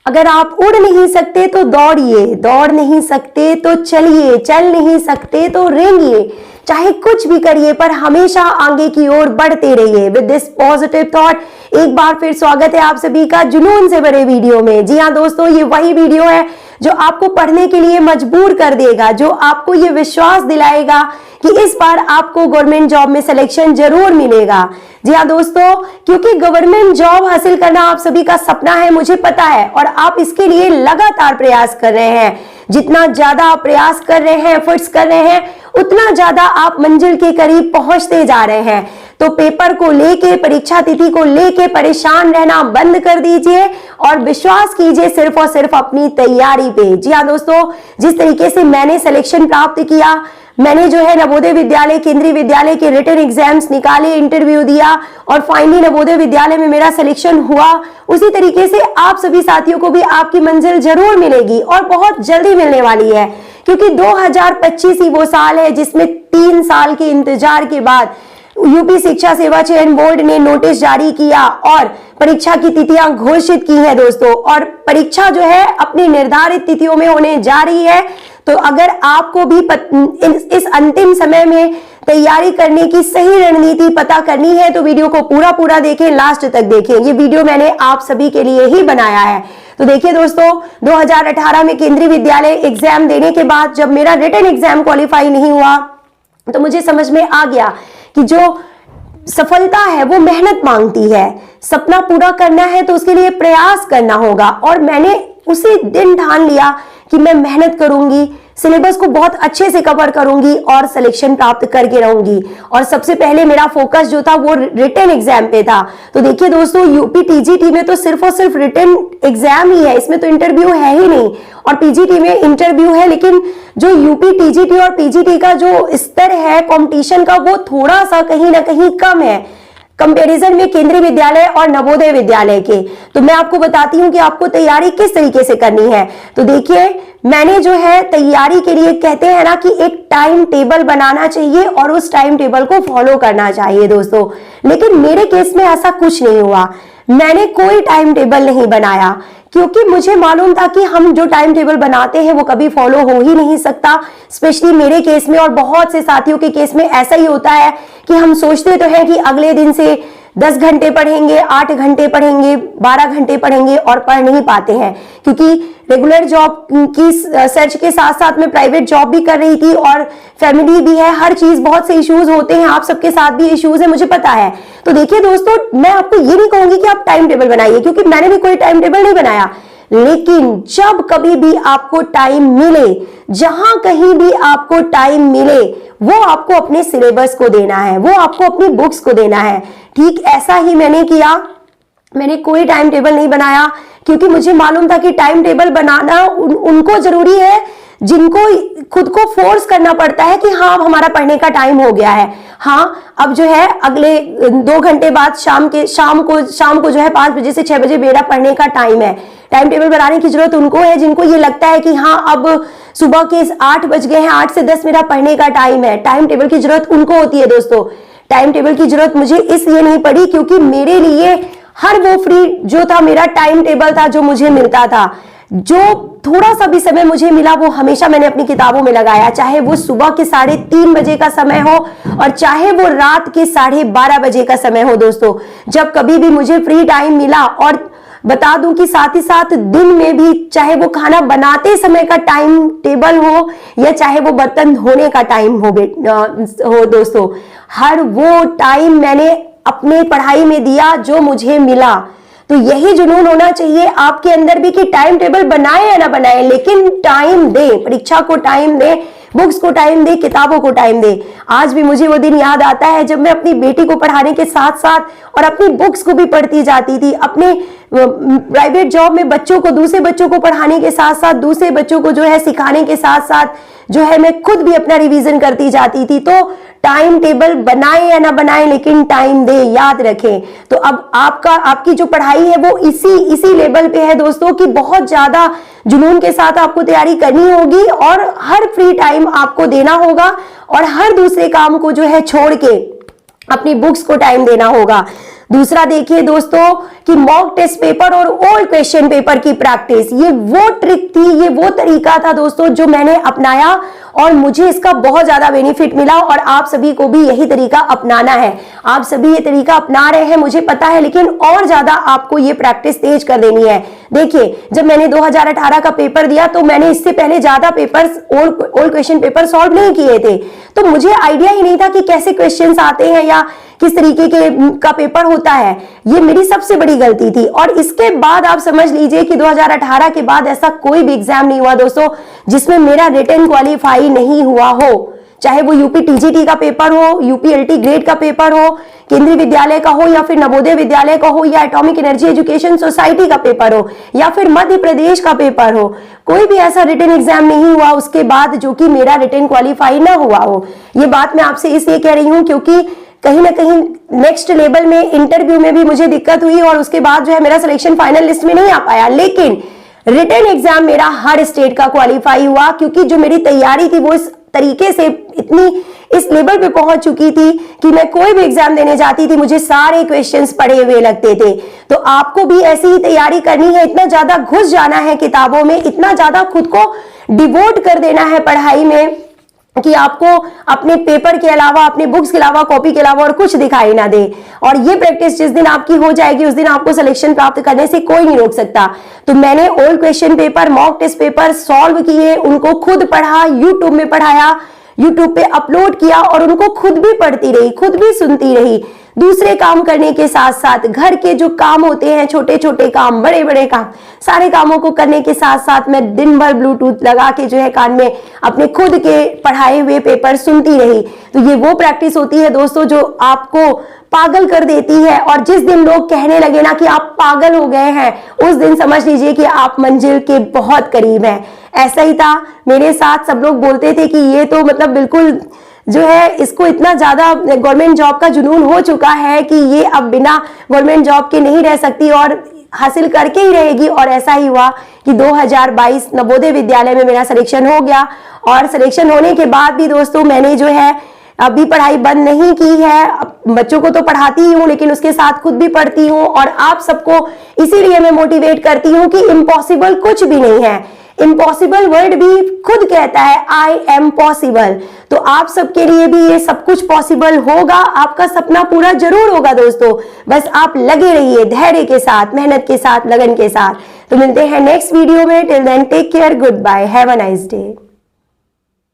अगर आप उड़ नहीं सकते तो दौड़िए, दौड़ नहीं सकते तो चलिए, चल नहीं सकते तो रेंगिए, चाहे कुछ भी करिए पर हमेशा आगे की ओर बढ़ते रहिए। विद दिस पॉजिटिव थॉट एक बार फिर स्वागत है आप सभी का जुनून से भरे वीडियो में। जी हाँ दोस्तों, ये वही वीडियो है जो आपको पढ़ने के लिए मजबूर कर देगा, जो आपको ये विश्वास दिलाएगा कि इस बार आपको गवर्नमेंट जॉब में सिलेक्शन जरूर मिलेगा। जी हाँ दोस्तों, क्योंकि गवर्नमेंट जॉब हासिल करना आप सभी का सपना है, मुझे पता है, और आप इसके लिए लगातार प्रयास कर रहे हैं। जितना ज्यादा आप प्रयास कर रहे हैं, एफर्ट्स कर रहे हैं, उतना ज्यादा आप मंजिल के करीब पहुंचते जा रहे हैं। तो पेपर को लेके, परीक्षा तिथि को लेके परेशान रहना बंद कर दीजिए और विश्वास कीजिए सिर्फ और सिर्फ अपनी तैयारी पे। जी हाँ दोस्तों, जिस तरीके से मैंने सिलेक्शन प्राप्त किया, मैंने जो है नवोदय विद्यालय, केंद्रीय विद्यालय के रिटन एग्जाम्स निकाले, इंटरव्यू दिया और फाइनली नवोदय विद्यालय में मेरा सिलेक्शन हुआ, उसी तरीके से आप सभी साथियों को भी आपकी मंजिल जरूर मिलेगी और बहुत जल्दी मिलने वाली है। क्योंकि 2025 ही वो साल है जिसमें 3 साल के इंतजार के बाद यूपी शिक्षा सेवा चयन बोर्ड ने नोटिस जारी किया और परीक्षा की तिथियां घोषित की है दोस्तों। और परीक्षा जो है अपनी निर्धारित तिथियों में होने जा रही है। तो अगर आपको भी इस अंतिम समय में तैयारी करने की सही रणनीति पता करनी है तो वीडियो को पूरा देखें, लास्ट तक देखें। ये वीडियो मैंने आप सभी के लिए ही बनाया है। तो देखिए दोस्तों, 2018 में केंद्रीय विद्यालय एग्जाम देने के बाद जब मेरा रिटन एग्जाम क्वालिफाई नहीं हुआ तो मुझे समझ में आ गया कि जो सफलता है वो मेहनत मांगती है। सपना पूरा करना है तो उसके लिए प्रयास करना होगा और मैंने उसी दिन ठान लिया कि मैं मेहनत करूंगी, सिलेबस को बहुत अच्छे से कवर करूंगी और सिलेक्शन प्राप्त करके रहूंगी। और सबसे पहले मेरा फोकस जो था वो रिटन एग्जाम पे था। तो देखिए दोस्तों, यूपी टीजीटी में तो सिर्फ और सिर्फ रिटन एग्जाम ही है, इसमें तो इंटरव्यू है ही नहीं। और पीजीटी में इंटरव्यू है, लेकिन जो यूपी टीजीटी और पीजीटी का जो स्तर है कंपटीशन का, वो थोड़ा सा कहीं ना कहीं कम है कंपैरिजन में केंद्रीय विद्यालय और नवोदय विद्यालय के। तो मैं आपको बताती हूँ कि आपको तैयारी किस तरीके से करनी है। तो देखिए, मैंने जो है तैयारी के लिए, कहते हैं ना कि एक टाइम टेबल बनाना चाहिए और उस टाइम टेबल को फॉलो करना चाहिए दोस्तों। लेकिन मेरे केस में ऐसा कुछ नहीं हुआ। मैंने कोई टाइम टेबल नहीं बनाया क्योंकि मुझे मालूम था कि हम जो टाइम टेबल बनाते हैं वो कभी फॉलो हो ही नहीं सकता। स्पेशली मेरे केस में और बहुत से साथियों के केस में ऐसा ही होता है कि हम सोचते तो हैं कि अगले दिन से 10 घंटे पढ़ेंगे, 8 घंटे पढ़ेंगे, 12 घंटे पढ़ेंगे और पढ़ नहीं पाते हैं। क्योंकि रेगुलर जॉब की सर्च के साथ साथ में प्राइवेट जॉब भी कर रही थी और फैमिली भी है, हर चीज, बहुत से इश्यूज होते हैं, आप सबके साथ भी इश्यूज है, मुझे पता है। तो देखिए दोस्तों, मैं आपको ये नहीं कहूंगी कि आप टाइम टेबल बनाइए, क्योंकि मैंने भी कोई टाइम टेबल नहीं बनाया। लेकिन जब कभी भी आपको टाइम मिले, जहां कहीं भी आपको टाइम मिले, वो आपको अपने सिलेबस को देना है, वो आपको अपनी बुक्स को देना है। ठीक ऐसा ही मैंने किया। मैंने कोई टाइम टेबल नहीं बनाया क्योंकि मुझे मालूम था कि टाइम टेबल बनाना उनको जरूरी है जिनको खुद को फोर्स करना पड़ता है कि हाँ, हमारा पढ़ने का टाइम हो गया है। हाँ, अब जो है अगले 2 घंटे बाद शाम को जो है 5 बजे से 6 बजे मेरा पढ़ने का टाइम है। टाइम टेबल बनाने की जरूरत उनको है जिनको ये लगता है कि हाँ, अब सुबह के 8 बज गए हैं, 8 से 10 मेरा पढ़ने का टाइम है। टाइम टेबल की जरूरत उनको होती है दोस्तों। टाइम टेबल की जरूरत मुझे इसलिए नहीं पड़ी क्योंकि मेरे लिए हर वो फ्री जो था, मेरा टाइम टेबल था जो मुझे मिलता था। जो थोड़ा सा भी समय मुझे मिला वो हमेशा मैंने अपनी किताबों में लगाया, चाहे वो सुबह के 3:30 बजे का समय हो और चाहे वो रात के 12:30 बजे का समय हो दोस्तों। जब कभी भी मुझे फ्री टाइम मिला, और बता दूं कि साथ ही साथ दिन में भी, चाहे वो खाना बनाते समय का टाइम टेबल हो या चाहे वो बर्तन धोने का टाइम हो दोस्तों, हर वो टाइम मैंने अपने पढ़ाई में दिया जो मुझे मिला। तो यही जुनून होना चाहिए आपके अंदर भी कि टाइम टेबल बनाए या ना बनाए, लेकिन टाइम दे, परीक्षा को टाइम दे, बुक्स को टाइम दे, किताबों को टाइम दे। आज भी मुझे वो दिन याद आता है जब मैं अपनी बेटी को पढ़ाने के साथ साथ और अपनी बुक्स को भी पढ़ती जाती थी। अपने प्राइवेट जॉब में बच्चों को, दूसरे बच्चों को पढ़ाने के साथ साथ, दूसरे बच्चों को जो है सिखाने के साथ साथ जो है मैं खुद भी अपना रिवीजन करती जाती थी। तो टाइम टेबल बनाए या ना बनाए, लेकिन टाइम दे, याद रखें। तो अब आपकी जो पढ़ाई है वो इसी लेवल पे है दोस्तों कि बहुत ज्यादा जुनून के साथ आपको तैयारी करनी होगी और हर फ्री टाइम आपको देना होगा और हर दूसरे काम को जो है छोड़ के अपनी बुक्स को टाइम देना होगा। दूसरा देखिए दोस्तों कि मॉक टेस्ट पेपर और ओल्ड क्वेश्चन पेपर की प्रैक्टिस, ये वो ट्रिक थी, ये वो तरीका था दोस्तों जो मैंने अपनाया और मुझे इसका बहुत ज्यादा बेनिफिट मिला और आप सभी को भी यही तरीका अपनाना है। आप सभी ये तरीका अपना रहे हैं मुझे पता है, लेकिन और ज्यादा आपको ये प्रैक्टिस तेज कर देनी है। देखिए जब मैंने 2018 का पेपर दिया तो मैंने इससे पहले ज्यादा papers old question paper solve नहीं किए थे, तो मुझे आइडिया ही नहीं था कि कैसे क्वेश्चंस आते हैं या किस तरीके का पेपर होता है। ये मेरी सबसे बड़ी गलती थी। और इसके बाद आप समझ लीजिए कि 2018 के बाद ऐसा कोई भी एग्जाम नहीं हुआ दोस्तों जिसमें मेरा रिटन क्वालिफाई नहीं हुआ हो, चाहे वो यूपी टीजीटी का पेपर हो, यूपी एलटी ग्रेड का पेपर हो, केंद्रीय विद्यालय का हो या फिर नवोदय विद्यालय का हो या एटॉमिक एनर्जी एजुकेशन सोसाइटी का पेपर हो या फिर मध्य प्रदेश का पेपर हो। कोई भी ऐसा रिटन एग्जाम नहीं हुआ उसके बाद जो कि मेरा रिटन क्वालिफाई ना हुआ हो। ये बात मैं आपसे इसलिए कह रही हूं क्योंकि कहीं ना कहीं नेक्स्ट लेवल में इंटरव्यू में भी मुझे दिक्कत हुई और उसके बाद जो है मेरा सिलेक्शन फाइनल लिस्ट में नहीं आ पाया, लेकिन रिटन एग्जाम मेरा हर स्टेट का क्वालिफाई हुआ क्योंकि जो मेरी तैयारी थी वो इस तरीके से इतनी इस लेवल पे पहुंच चुकी थी कि मैं कोई भी एग्जाम देने जाती थी मुझे सारे क्वेश्चंस पढ़े हुए लगते थे। तो आपको भी ऐसी ही तैयारी करनी है, इतना ज्यादा घुस जाना है किताबों में, इतना ज्यादा खुद को डिवोट कर देना है पढ़ाई में कि आपको अपने पेपर के अलावा, अपने बुक्स के अलावा, कॉपी के अलावा और कुछ दिखाई ना दे। और ये प्रैक्टिस जिस दिन आपकी हो जाएगी उस दिन आपको सिलेक्शन प्राप्त करने से कोई नहीं रोक सकता। तो मैंने old question paper, mock test paper solve किए, उनको खुद पढ़ा, यूट्यूब में पढ़ाया, यूट्यूब पे अपलोड किया और उनको खुद भी पढ़ती रही, खुद भी सुनती रही। दूसरे काम करने के साथ साथ घर के जो काम होते हैं, छोटे छोटे काम, बड़े बड़े काम, सारे कामों को करने के साथ साथ मैं दिन भर ब्लूटूथ लगा के जो है कान में अपने खुद के पढ़ाए हुए पेपर सुनती रही। तो ये वो प्रैक्टिस होती है दोस्तों जो आपको पागल कर देती है। और जिस दिन लोग कहने लगे ना कि आप पागल हो गए हैं, उस दिन समझ लीजिए कि आप मंजिल के बहुत करीब हैं। ऐसा ही था मेरे साथ। सब लोग बोलते थे कि ये तो मतलब बिल्कुल जो है इसको इतना ज्यादा गवर्नमेंट जॉब का जुनून हो चुका है कि ये अब बिना गवर्नमेंट जॉब के नहीं रह सकती और हासिल करके ही रहेगी। और ऐसा ही हुआ कि 2022 नवोदय विद्यालय में मेरा सिलेक्शन हो गया। और सिलेक्शन होने के बाद भी दोस्तों मैंने जो है अभी पढ़ाई बंद नहीं की है। बच्चों को तो पढ़ाती ही हूँ लेकिन उसके साथ खुद भी पढ़ती हूँ और आप सबको इसीलिए मैं मोटिवेट करती हूँ कि इम्पॉसिबल कुछ भी नहीं है। इम्पॉसिबल वर्ड भी खुद कहता है आई एम पॉसिबल। तो आप सबके लिए भी ये सब कुछ पॉसिबल होगा, आपका सपना पूरा जरूर होगा दोस्तों। बस आप लगे रहिए धैर्य के साथ, मेहनत के साथ, लगन के साथ। तो मिलते हैं नेक्स्ट वीडियो में। Till then take care, good bye, have a nice day.